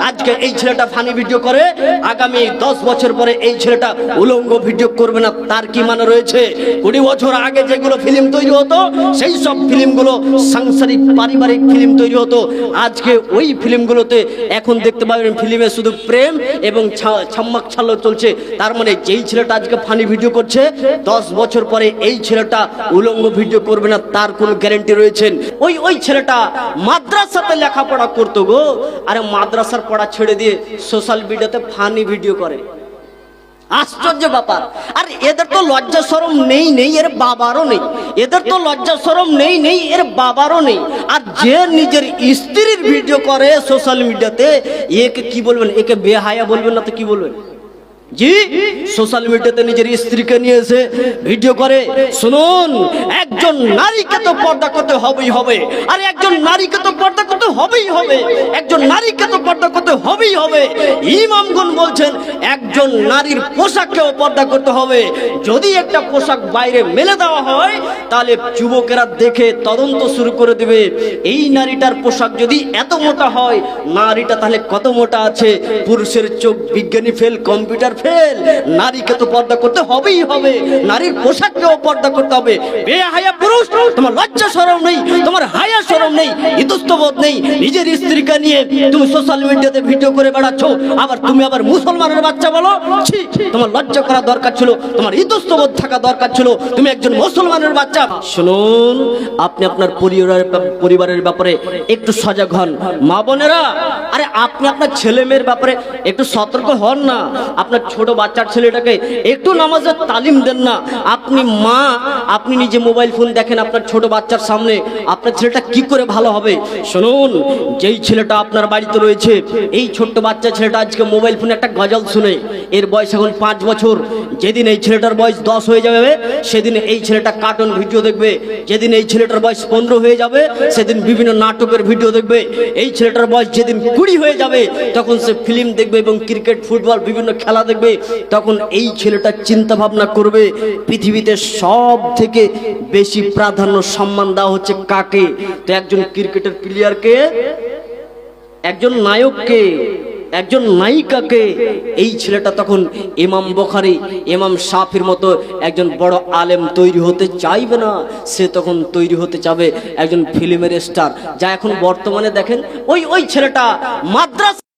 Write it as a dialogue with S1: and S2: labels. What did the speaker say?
S1: আজকে এই ছেলেটা ফানি ভিডিও করে, আগামী 10 বছর পরে এই ছেলেটা উলঙ্গ ভিডিও করবে না, তার কি মানে রয়েছে? 20 বছর আগে যেগুলো ফিল্ম তৈরি হতো সেই সব ফিল্মগুলো সাংসারিক পারিবারিক ফিল্ম তৈরি হতো। আজকে ওই ফিল্মগুলোতে এখন দেখতে পাবেন ফিল্মে শুধু প্রেম এবং ছাম্মাক ছাল্লো চলছে। তার মানে যেই ছেলেটা আজকে ফানি ভিডিও করছে 10 বছর পরে এই ছেলেটা উলঙ্গ ভিডিও করবে না, তার কোনো গ্যারান্টি রয়েছে? ওই ছেলেটা মাদ্রাসাতে লেখাপড়া করতো গো, আরে মাদ্রাসার পড়া ছেড়ে দিয়ে সোশ্যাল মিডিয়াতে ফানি ভিডিও করে। আশ্চর্য ব্যাপার। আর এদের তো লজ্জা শরম নেই, এর বাবারও নেই। এদের তো লজ্জা শরম নেই, এর বাবারও নেই। আর যে নিজের স্ত্রীর ভিডিও করে সোশ্যাল মিডিয়াতে, একে কি বলবেন? একে বেহায়া বলবেন না তো কি বলবেন? জি, সোশ্যাল মিডিয়াতে নিজের স্ত্রীকে নিয়ে এসে ভিডিও করে। শুনুন, একজন নারীকে তো পর্দা করতে হবেই হবে, আর একজন নারীকে তো পর্দা করতে হবেই হবে, একজন নারীকে তো পর্দা করতে হবেই হবে। ইমামগণ বলছেন একজন নারীর পোশাককেও পর্দা করতে হবে। যদি একটা পোশাক বাইরে মেলে দেওয়া হয় তাহলে যুবকেরা দেখে তদন্ত শুরু করে দেবে, এই নারীটার পোশাক যদি এত মোটা হয়, নারীটা তাহলে কত মোটা আছে। পুরুষের চোখ বিজ্ঞানী ফেল, কম্পিউটার ফেল। নারীকে তো পর্দা করতে হবেই হবে, নারীর পোশাককেও পর্দা করতে হবে। বেহায়া পুরুষ, তোমার লজ্জা শরম নেই, তোমার হায়া শরম নেই, ইতস্তবোধ নেই। নিজের স্ত্রীকে নিয়ে তুমি সোশ্যাল মিডিয়াতে ভিডিও করে বেড়াচ্ছ, আবার মুসলমানের বাচ্চা বলো? ছি, তোমার লজ্জা করা দরকার ছিল, তোমার ইতস্তবোধ থাকা দরকার ছিল। তুমি একজন মুসলমানের বাচ্চা। শুনুন, আপনি আপনার পরিবারের ব্যাপারে একটু সজাগ হন। মা বোনেরা, আরে আপনি আপনার ছেলে মেয়ের ব্যাপারে একটু সতর্ক হন না। আপনার ছোট বাচ্চার ছেলেটাকে একটু নামাজের তালিম দেন না। আপনি মা, আপনি নিজে মোবাইল ফোন দেখেন আপনার ছোট বাচ্চার সামনে, আপনার ছেলেটা কি করে ভালো হবে? শুনুন, যেই ছেলেটা আপনার বাড়িতে রয়েছে, এই ছোট্ট বাচ্চা ছেলেটা আজকে মোবাইল ফোনে একটা গজল শুনে, এর বয়স এখন 5 বছর। যেদিন এই ছেলেটার বয়স 10 হয়ে যাবে, সেদিন এই ছেলেটা কার্টুন ভিডিও দেখবে। যেদিন এই ছেলেটার বয়স 15 হয়ে যাবে, সেদিন বিভিন্ন নাটকের ভিডিও দেখবে। এই ছেলেটার বয়স যেদিন 20 হয়ে যাবে, তখন সে ফিল্ম দেখবে এবং ক্রিকেট ফুটবল বিভিন্ন খেলা দেখবে। তখন এই ছেলেটা চিন্তা ভাবনা করবে, পৃথিবীতে সব থেকে বেশি প্রাধান্য সম্মান দেওয়া হচ্ছে কাকে? তো একজন ক্রিকেটের প্লেয়ারকে, একজন নায়ককে, একজন নায়িকাকে। এই ছেলেটা তখন ইমাম বুখারী, ইমাম শাফির মতো একজন বড় আলেম তৈরি হতে চাইবে না, সে তখন তৈরি হতে চাবে একজন ফিল্মের স্টার। যা এখন বর্তমানে দেখেন ওই ছেলেটা মাদ্রাসা